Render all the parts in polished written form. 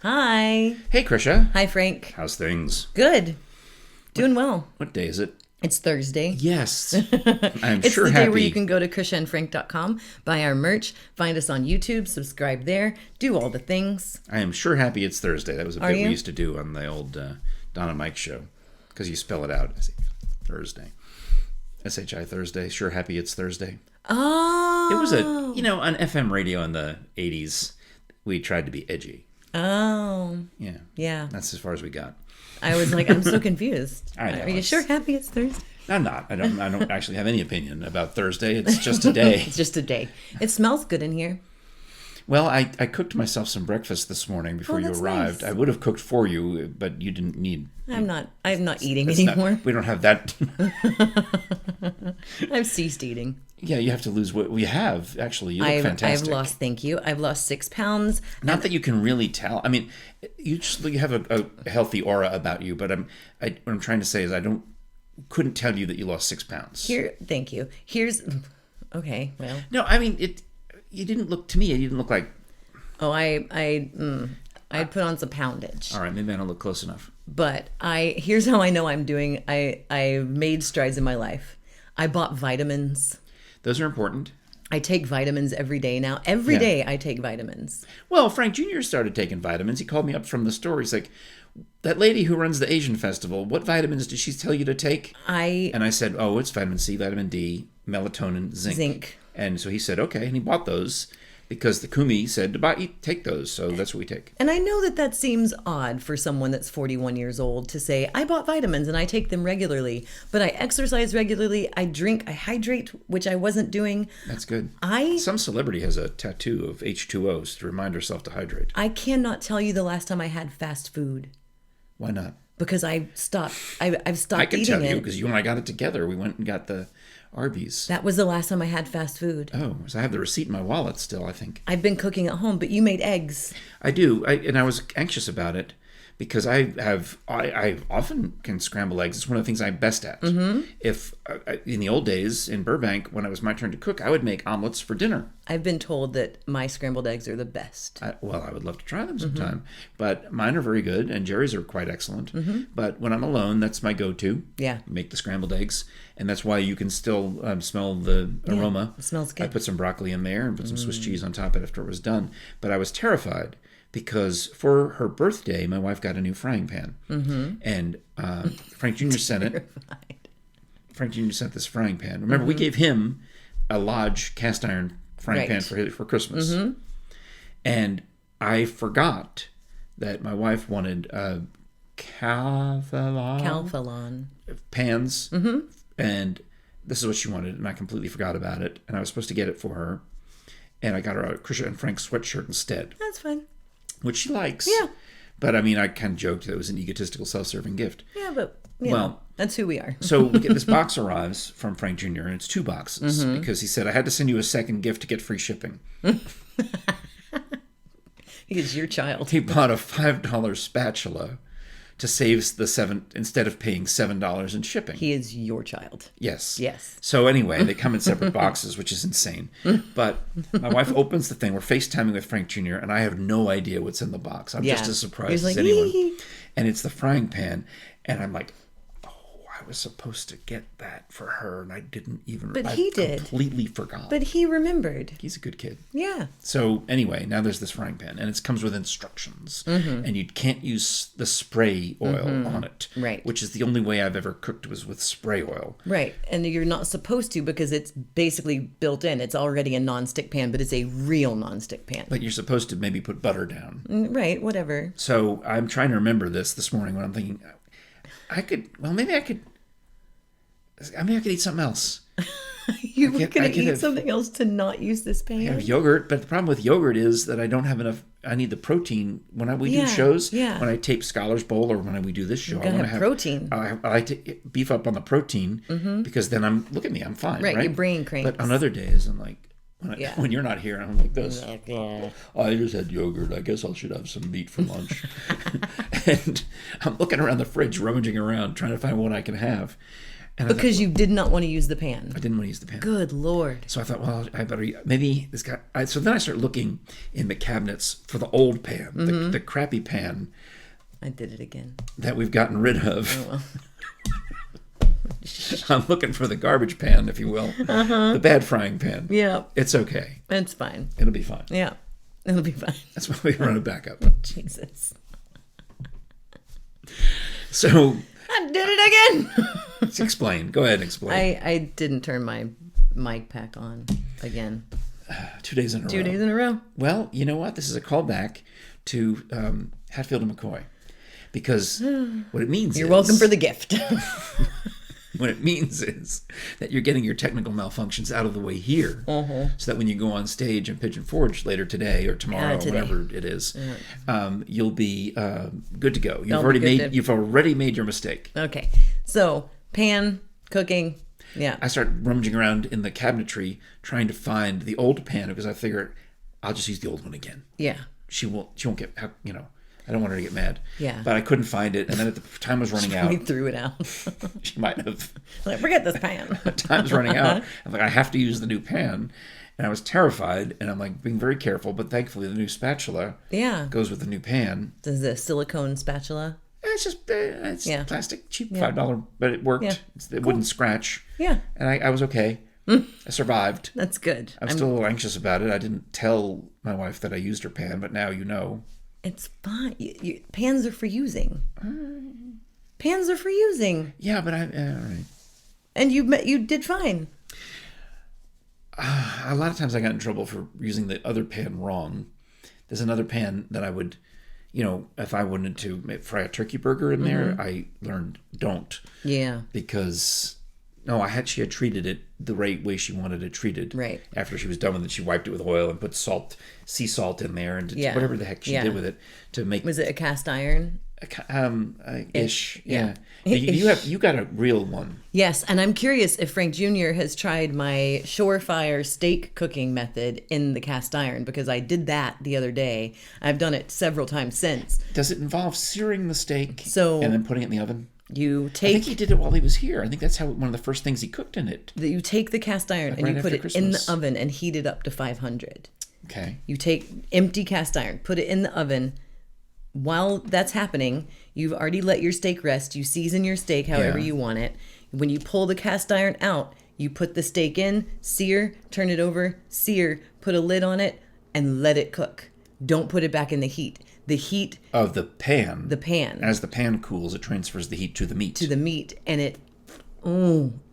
Hi. Hey, Krisha. Hi, Frank. How's things? Good. Doing well. What day is it? It's Thursday. Yes. I'm It's sure the happy. day where you can go to krishaandfrank.com, buy our merch, find us on YouTube, subscribe there, do all the things. I am sure happy it's Thursday. That was a Are bit you? we used to do on the old Don and Mike show. Because you spell it out. Thursday. S-H-I Thursday. Sure happy it's Thursday. Oh. It was on FM radio in the 80s, we tried to be edgy. Oh. Yeah. Yeah. That's as far as we got. I was like, I'm so confused. I know, Are you it's- sure happy it's Thursday? I'm not. I don't actually have any opinion about Thursday. It's just a day. It's just a day. It smells good in here. Well, I cooked myself some breakfast this morning before you that's arrived. nice. I would have cooked for you, but you didn't need. I'm not eating It's not- anymore. we don't have that. I've ceased eating. Yeah, you have to lose what we have. Actually, you look fantastic. I've lost, thank you. I've lost 6 pounds. Not that you can really tell. I mean, you have a healthy aura about you. But what I'm trying to say is couldn't tell you that you lost 6 pounds. Here, thank you. Here's, okay, well. No, I mean you didn't look to me. You didn't look like. Oh, I put on some poundage. All right, maybe I don't look close enough. But here's how I know I'm doing. I made strides in my life. I bought vitamins. Those are important. I take vitamins every day now. Every Yeah. day I take vitamins. Well, Frank Jr. started taking vitamins. He called me up from the store. He's like, that lady who runs the Asian festival, what vitamins did she tell you to take? And I said, oh, it's vitamin C, vitamin D, melatonin, zinc. And so he said, okay. And he bought those because the Kumi said to take those. So that's what we take. And I know that seems odd for someone that's 41 years old to say, I bought vitamins and I take them regularly, but I exercise regularly, I drink, I hydrate, which I wasn't doing. That's good. I Some celebrity has a tattoo of H2Os to remind herself to hydrate. I cannot tell you the last time I had fast food Why not? because I stopped. I've stopped I can eating tell you it. because you and I got it together. We went and got the Arby's. That was the last time I had fast food. Oh, so I have the receipt in my wallet still, I think. I've been cooking at home, but you made eggs. I do, and I was anxious about it because I often can scramble eggs. It's one of the things I'm best at. Mm-hmm. If in the old days in Burbank, when it was my turn to cook, I would make omelets for dinner. I've been told that my scrambled eggs are the best. I would love to try them sometime. But mine are very good, and Jere's are quite excellent. Mm-hmm. But when I'm alone, that's my go-to. Yeah. Make the scrambled eggs, and that's why you can still smell the aroma. It smells good. I put some broccoli in there and put some Swiss cheese on top of it after it was done. But I was terrified because for her birthday, my wife got a new frying pan. Mm-hmm. And Frank Jr. sent it. Frank Jr. sent this frying pan. Remember, we gave him a Lodge cast iron frying pan for Christmas. Mm-hmm. And I forgot that my wife wanted Calphalon. pans. Mm-hmm. And this is what she wanted, and I completely forgot about it. And I was supposed to get it for her. And I got her a Krisha and Frank sweatshirt instead. That's fine. Which she likes. Yeah. But I mean, I kind of joked that it was an egotistical self-serving gift. Yeah, but that's who we are. So we get this box arrives from Frank Jr., and it's 2 boxes because he said, I had to send you a second gift to get free shipping. He's your child. He bought a $5 spatula to save the instead of paying $7 in shipping. He is your child. Yes. Yes. So anyway, they come in separate boxes, which is insane. But my wife opens the thing. We're FaceTiming with Frank Jr., and I have no idea what's in the box. I'm just as surprised as anyone. And it's the frying pan. And I'm like, I was supposed to get that for her, and I didn't even. But he did. Completely forgot. But he remembered. He's a good kid. Yeah. So anyway, now there's this frying pan, and it comes with instructions, and you can't use the spray oil on it, Right. Which is the only way I've ever cooked was with spray oil. Right. And you're not supposed to because it's basically built in. It's already a nonstick pan, but it's a real nonstick pan. But you're supposed to maybe put butter down. Right. Whatever. So I'm trying to remember this morning when I'm thinking, maybe I could eat something else. You were going to eat something else to not use this pan? I have yogurt, but the problem with yogurt is that I don't have enough. I need the protein when we do shows. Yeah. When I tape Scholars Bowl or when we do this show, I want to have protein. I like to beef up on the protein because then look at me, I'm fine. Right, your brain cranks. But on other days, I'm like, when you're not here, I'm like this. I just had yogurt. I guess I should have some meat for lunch. And I'm looking around the fridge, rummaging around, trying to find what I can have. And I Because you did not want to use the pan. I didn't want to use the pan. Good Lord. So I thought, well, I better, maybe this guy. So then I started looking in the cabinets for the old pan, the crappy pan I did it again. that we've gotten rid of. Oh, well. I'm looking for the garbage pan, if you will, the bad frying pan. Yeah. It's okay. It's fine. It'll be fine. Yeah. It'll be fine. That's why we run it back up. Jesus. So I did it again. let's explain. Go ahead and explain. I didn't turn my mic pack on again. 2 days in a row. 2 days in a row. Well, you know what? This is a callback to Hatfield and McCoy. Because what it means You're is... welcome for the gift. What it means is that you're getting your technical malfunctions out of the way here, so that when you go on stage in Pigeon Forge later today or tomorrow, or whenever it is, you'll be good to go. You've already made your mistake. Okay, so pan cooking. Yeah, I started rummaging around in the cabinetry trying to find the old pan because I figured I'll just use the old one again. Yeah, she won't get I don't want her to get mad. Yeah. But I couldn't find it. And then at the time was running out. We threw it out. She might have. Like, forget this pan. Time's running out. I'm like, I have to use the new pan. And I was terrified. And I'm like being very careful. But thankfully, the new spatula goes with the new pan. Is it a silicone spatula? It's just plastic, cheap, $5. But it worked. Yeah. It wouldn't scratch. Yeah. And I was okay. I survived. That's good. I'm still a little anxious about it. I didn't tell my wife that I used her pan. But now you know. It's fine. Pans are for using. Pans are for using. Yeah, but all right. And you did fine. A lot of times I got in trouble for using the other pan wrong. There's another pan that I would, if I wanted to fry a turkey burger in there, I learned don't. Yeah. Because she had treated it the right way she wanted it treated. Right. After she was done with it, she wiped it with oil and put sea salt in there and whatever the heck she did with it to make. Was it a cast iron? Ish. Yeah. You got a real one. Yes, and I'm curious if Frank Jr. has tried my Surefire steak cooking method in the cast iron, because I did that the other day. I've done it several times since. Does it involve searing the steak and then putting it in the oven? I think he did it while he was here. I think that's one of the first things he cooked in it. You take the cast iron and you put it in the oven and heat it up to 500. Okay. You take empty cast iron, put it in the oven. While that's happening, you've already let your steak rest. You season your steak however you want it. When you pull the cast iron out, you put the steak in, sear, turn it over, sear, put a lid on it, and let it cook. Don't put it back in the heat. The heat of the pan. The pan. As the pan cools, it transfers the heat to the meat. And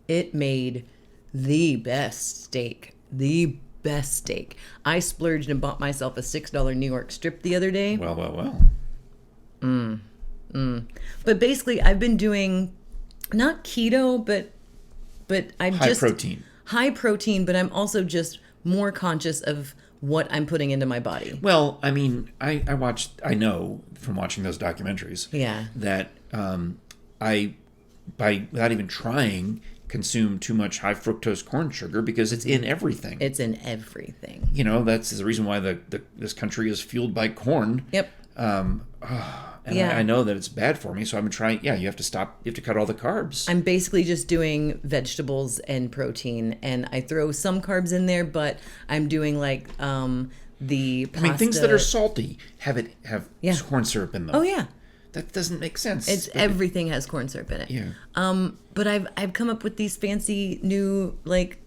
it made the best steak. The best steak. I splurged and bought myself a $6 New York strip the other day. Well. But basically, I've been doing not keto, but I'm high protein, but I'm also just more conscious of what I'm putting into my body. Well, I mean, I know from watching those documentaries that I, without even trying, consume too much high fructose corn sugar because it's in everything. It's in everything. That's the reason why this country is fueled by corn. Yep. I know that it's bad for me, so I've been trying. Yeah, you have to stop. You have to cut all the carbs. I'm basically just doing vegetables and protein, and I throw some carbs in there, but I'm doing like the pasta. I mean, things that are salty have corn syrup in them. Oh yeah. That doesn't make sense. Everything has corn syrup in it. Yeah. But I've come up with these fancy new like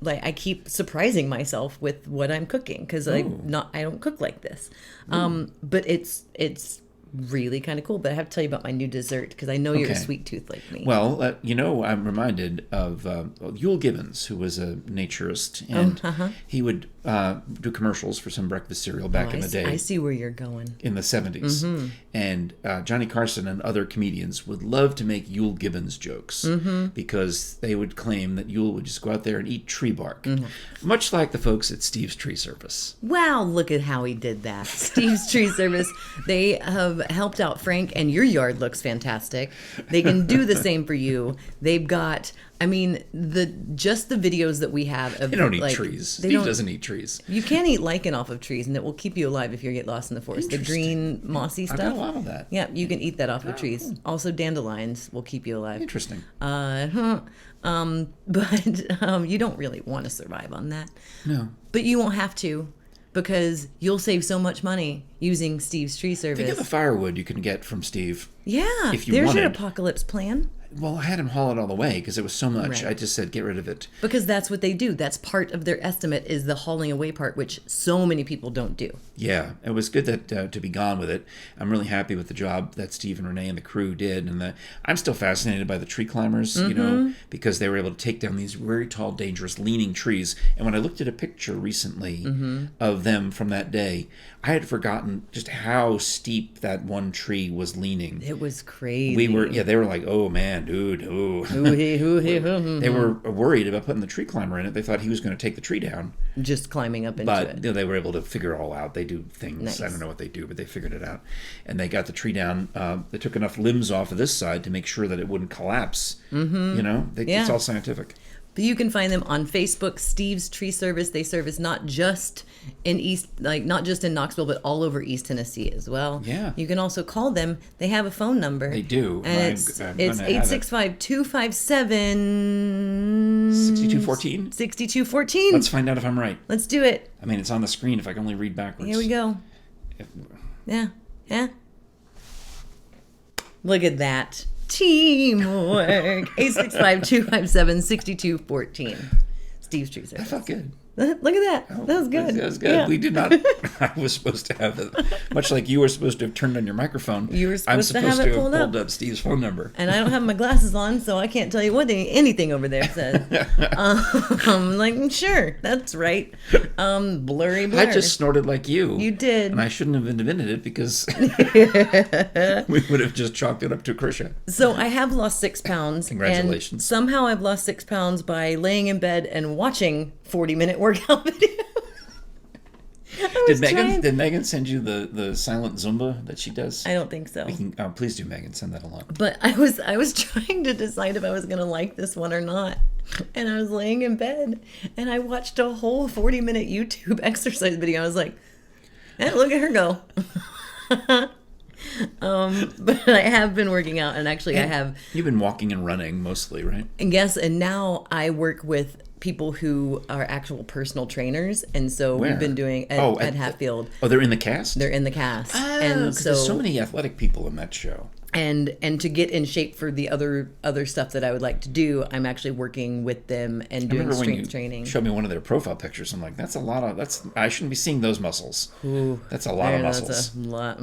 I keep surprising myself with what I'm cooking because I don't cook like this. But it's really kind of cool. But I have to tell you about my new dessert because I know you're a sweet tooth like me. Well, I'm reminded of Yul Gibbons, who was a naturist, and he would do commercials for some breakfast cereal back in the day. I see where you're going. In the 70s. Mm-hmm. And Johnny Carson and other comedians would love to make Yul Gibbons jokes because they would claim that Yul would just go out there and eat tree bark, much like the folks at Steve's Tree Service. Wow, look at how he did that. Steve's Tree Service, they have have helped out Frank, and your yard looks fantastic. They can do the same for you. They've got, I mean, just the videos that we have of, They don't eat like, trees. Steve doesn't eat trees. You can eat lichen off of trees, and it will keep you alive if you get lost in the forest. The green mossy stuff. I got a lot of that. Yeah, you can eat that off of trees. Also, dandelions will keep you alive. Interesting. But you don't really want to survive on that. No. But you won't have to, because you'll save so much money using Steve's tree service. Think of the firewood you can get from Steve. Yeah, if you there's wanted. your apocalypse plan. Well, I had him haul it all the way because it was so much. Right. I just said, get rid of it. Because that's what they do. That's part of their estimate, is the hauling away part, which so many people don't do. Yeah, it was good that to be gone with it. I'm really happy with the job that Steve and Renee and the crew did. And I'm still fascinated by the tree climbers, because they were able to take down these very tall, dangerous, leaning trees. And when I looked at a picture recently of them from that day, I had forgotten just how steep that one tree was leaning. It was crazy. They were like, oh man, dude, oh. They were worried about putting the tree climber in it. They thought he was going to take the tree down. Just climbing up into it. But they were able to figure it all out. They do things. Nice. I don't know what they do, but they figured it out. And they got the tree down. They took enough limbs off of this side to make sure that it wouldn't collapse. It's all scientific. But you can find them on Facebook, Steve's Tree Service. They service not just in Knoxville, but all over East Tennessee as well. Yeah. You can also call them. They have a phone number. They do. And it's 865-257 6214. 6214. Let's find out if I'm right. Let's do it. I mean, it's on the screen if I can only read backwards. Here we go. Yeah. Look at that. Teamwork. 865-257-6214. Steve's Tree Service. That felt good. Look at that. That was good. That was good. Yeah. We did not. I was supposed to have it. Much like you were supposed to have turned on your microphone. You were supposed to I'm have supposed it to have pulled pulled up Steve's phone number. And I don't have my glasses on, so I can't tell you what anything over there says. Like, sure, that's right. Blurry blur. I just snorted like you. You did. And I shouldn't have invented it because we would have just chalked it up to Krisha. So I have lost 6 pounds. Congratulations. And somehow I've lost 6 pounds by laying in bed and watching 40-minute workout videos. Did Megan send you the silent Zumba that she does? I don't think so. Please do, Megan. Send that along. But I was trying to decide if I was going to like this one or not. And I was laying in bed and I watched a whole 40-minute YouTube exercise video. I was like, look at her go. But I have been working out, and actually I have. You've been walking and running mostly, right? And yes, and now I work with people who are actual personal trainers, and so Where? we've been doing at Hatfield. Oh, they're in the cast? They're in the cast. Oh, and so there's so many athletic people in that show. And to get in shape for the other stuff that I would like to do, I'm actually working with them and doing strength training. Showed me one of their profile pictures. I'm like, I shouldn't be seeing those muscles. Ooh, that's a lot of muscles. That's a lot.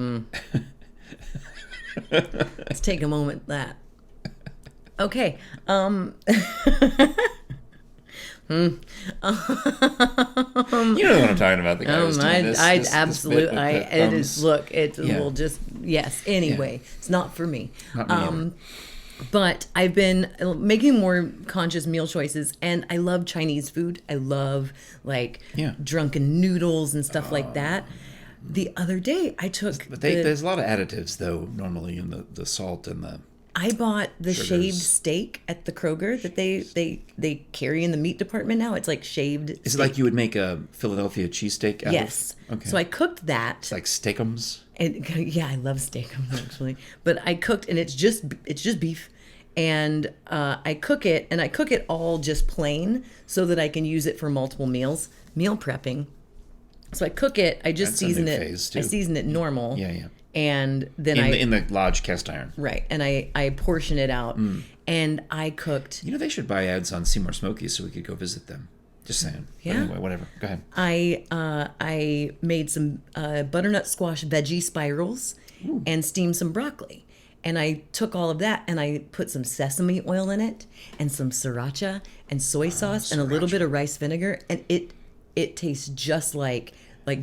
Let's take a moment. Okay. You know what I'm talking about, the guy who's doing this. I absolutely. It is. Look, it will just. Yes. Anyway, it's not for me. Not me either. But I've been making more conscious meal choices, and I love Chinese food. I love drunken noodles and stuff like that. The other day, I took. But there's a lot of additives, though, normally in the salt and the. I bought the sugars. shaved steak at the Kroger that they carry in the meat department now. It's like shaved. Is steak. it like you would make a Philadelphia cheesesteak? Yes. Okay. So I cooked that. It's like steakums. And yeah, I love steakums actually. But I cooked, and it's just beef. And I cook it all just plain so that I can use it for multiple meals. Meal prepping. So I cook it. I just season it. I season it normal. Yeah. And then in the lodge cast iron. Right. And I portion it out. And I cooked. You know, they should buy ads on Seymour Smokies so we could go visit them. Just saying. Yeah. But anyway, whatever. Go ahead. I made some butternut squash veggie spirals and steamed some broccoli. And I took all of that and I put some sesame oil in it and some sriracha and soy sauce and a little bit of rice vinegar. And it tastes just like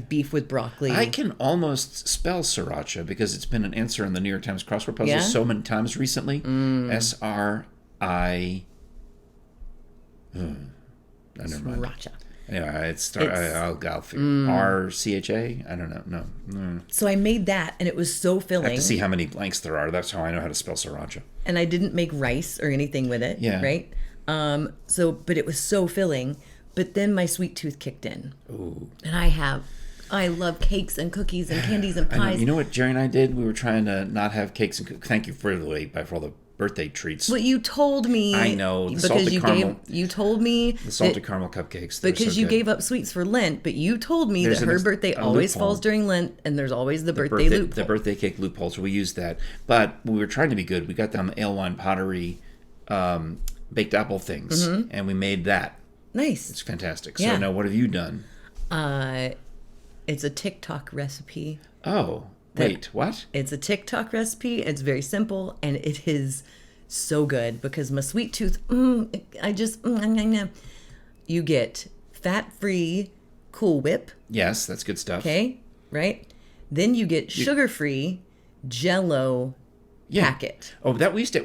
beef with broccoli. I can almost spell sriracha because it's been an answer in the New York Times crossword puzzle so many times recently. S-R-I... Never mind. Sriracha. Anyway, I'll figure. R-C-H-A? I don't know. No. So I made that, and it was so filling. I have to see how many blanks there are. That's how I know how to spell sriracha. And I didn't make rice or anything with it. Yeah. Right? But it was so filling. But then my sweet tooth kicked in. Ooh. And I love cakes and cookies and candies and pies. You know what Jerry and I did? We were trying to not have cakes and cookies. Thank you for all the birthday treats. But you told me. I know. The salted caramel. You told me. The salted caramel cupcakes. Because you gave up sweets for Lent, but you told me that her birthday always falls during Lent, and there's always the birthday loophole. The birthday cake loophole, so we used that. But we were trying to be good. We got down the ale wine pottery baked apple things, and we made that. Nice. It's fantastic. So now what have you done? It's a TikTok recipe. Oh, wait, what? It's a TikTok recipe. It's very simple, and it is so good because my sweet tooth, you get fat-free Cool Whip. Yes, that's good stuff. Okay, right? Then you get sugar-free Jell-O packet. Oh, that we used to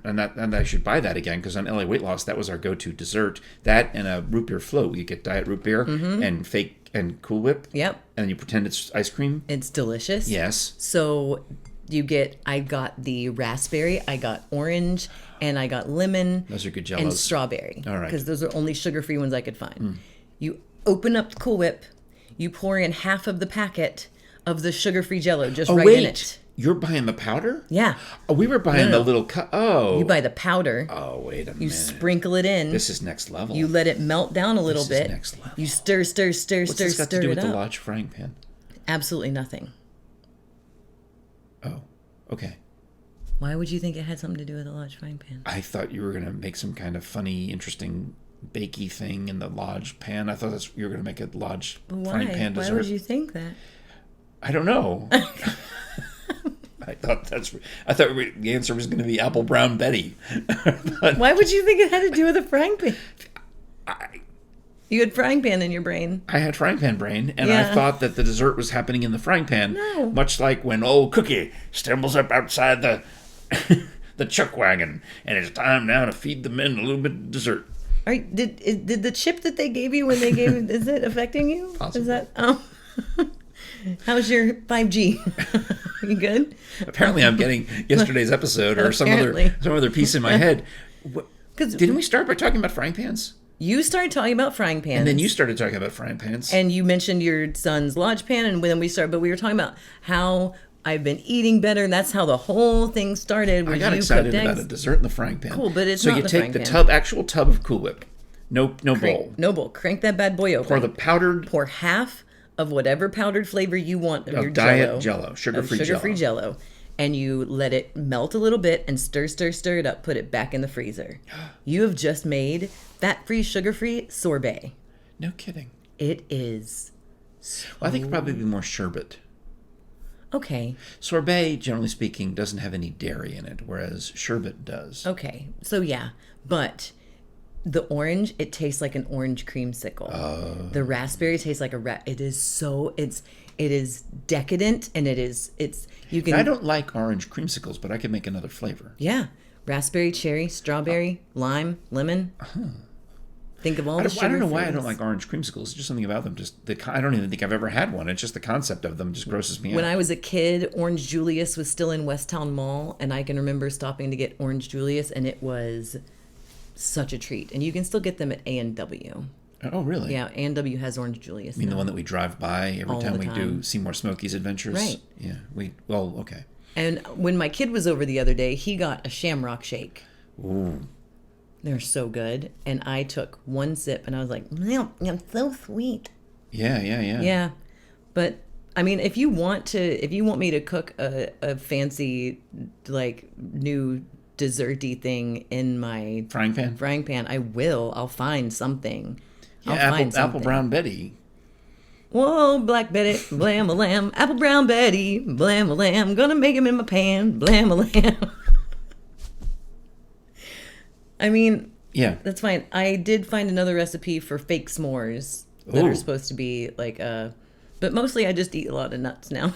and I should buy that again because on LA Weight Loss that was our go-to dessert. That and a root beer float. You get diet root beer and fake and Cool Whip. Yep. And you pretend it's ice cream. It's delicious. Yes. So I got the raspberry, I got orange, and I got lemon. Those are good Jell-Os. And strawberry. All right. Because those are only sugar-free ones I could find. You open up the Cool Whip, you pour in half of the packet of the sugar-free Jell-O in it. You're buying the powder? Yeah. Oh, we were buying the little cup. Oh. You buy the powder. Oh, wait a minute. You sprinkle it in. This is next level. You let it melt down a little bit. This is next level. You stir, What's this got to do with it the up. Lodge frying pan? Absolutely nothing. Oh, okay. Why would you think it had something to do with the Lodge frying pan? I thought you were going to make some kind of funny, interesting bakey thing in the Lodge pan. I thought you were going to make a Lodge frying pan dessert. Why would you think that? I don't know. I thought the answer was going to be Apple Brown Betty. Why would you think it had to do with a frying pan? You had frying pan in your brain. I had frying pan brain, and I thought that the dessert was happening in the frying pan. No. Much like when old Cookie stumbles up outside the the chuck wagon, and it's time now to feed the men a little bit of dessert. All right, did the chip that they gave you when they gave it, is it affecting you? Possibly. Is that how's your 5G? You good? Apparently, I'm getting yesterday's episode or some other piece in my head. Didn't we start by talking about frying pans? You started talking about frying pans. And then you started talking about frying pans. And you mentioned your son's Lodge pan, and then but we were talking about how I've been eating better, and that's how the whole thing started. I got excited about a dessert in the frying pan. Cool, but it's so not you the take the frying pan. actual tub of Cool Whip, no bowl. No bowl. Crank that bad boy open. Pour half of whatever powdered flavor you want of your diet Jell-O, sugar-free Jell-O. And you let it melt a little bit and stir it up. Put it back in the freezer. You have just made fat-free, sugar-free sorbet. No kidding. It is. Well, I think it'd probably be more sherbet. Okay. Sorbet, generally speaking, doesn't have any dairy in it, whereas sherbet does. Okay. So yeah, but the orange, it tastes like an orange creamsicle. The raspberry tastes like it is decadent, and you can. I don't like orange creamsicles, but I could make another flavor. Yeah. Raspberry, cherry, strawberry, lime, lemon. Think of all the sugar. I don't know why foods. I don't like orange creamsicles. It's just something about them. I don't even think I've ever had one. It's just the concept of them just grosses me out. When I was a kid, Orange Julius was still in Westtown Mall, and I can remember stopping to get Orange Julius, and it was such a treat. And you can still get them at A&W. Oh, really? Yeah, A&W has Orange Julius. You mean the one that we drive by every time we do Seymour Smokey's Adventures? Right. Yeah. Okay. And when my kid was over the other day, he got a Shamrock Shake. Ooh. They're so good. And I took one sip, and I was like, it's so sweet. Yeah. Yeah. But, I mean, if you want me to cook a fancy, like, new desserty thing in my frying pan, I will. I'll find something. Yeah, Apple Brown Betty. Whoa, Black Betty, blam-a-lam. Apple Brown Betty, blam-a-lam. Gonna make him in my pan, blam-a-lam. I mean, yeah, that's fine. I did find another recipe for fake s'mores that are supposed to be like but mostly I just eat a lot of nuts now.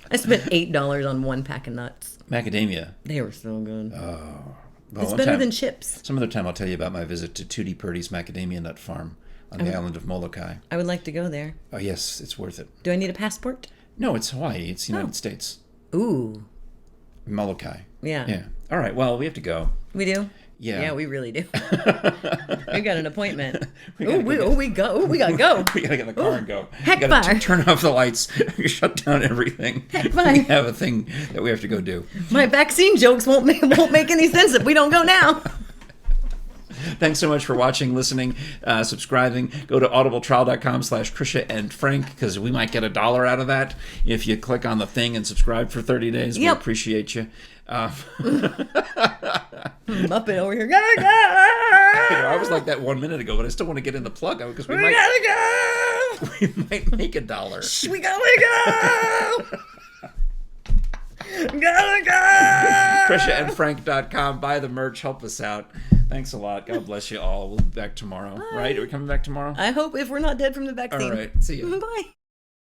I spent $8 on one pack of nuts. Macadamia. They were so good. Oh, Well, It's one better time- than chips. Some other time I'll tell you about my visit to Tootie Purdy's macadamia nut farm on the island of Molokai. I would like to go there. Oh, yes, it's worth it. Do I need a passport? No, it's Hawaii. It's the United States. Ooh. Molokai. Yeah. Yeah. All right, well, we have to go. We do? Yeah. Yeah, we really do. We got an appointment. We we gotta go. We gotta get in the car and go. Heck We gotta fire. turn off the lights, shut down everything. Heck fire. We have a thing that we have to go do. My vaccine jokes won't make any sense if we don't go now. Thanks so much for watching, listening, subscribing. Go to audibletrial.com/Krisha and Frank, because we might get $1 out of that if you click on the thing and subscribe for 30 days. We Yep. appreciate you. Muppet over here. Gotta go. I was like that 1 minute ago, but I still want to get in the plug because we We might gotta go. we might make $1. We gotta go. Gotta go. KrishaandFrank.com. Buy the merch. Help us out. Thanks a lot. God bless you all. We'll be back tomorrow. Right? Are we coming back tomorrow? I hope if we're not dead from the vaccine. All right. See you. Bye.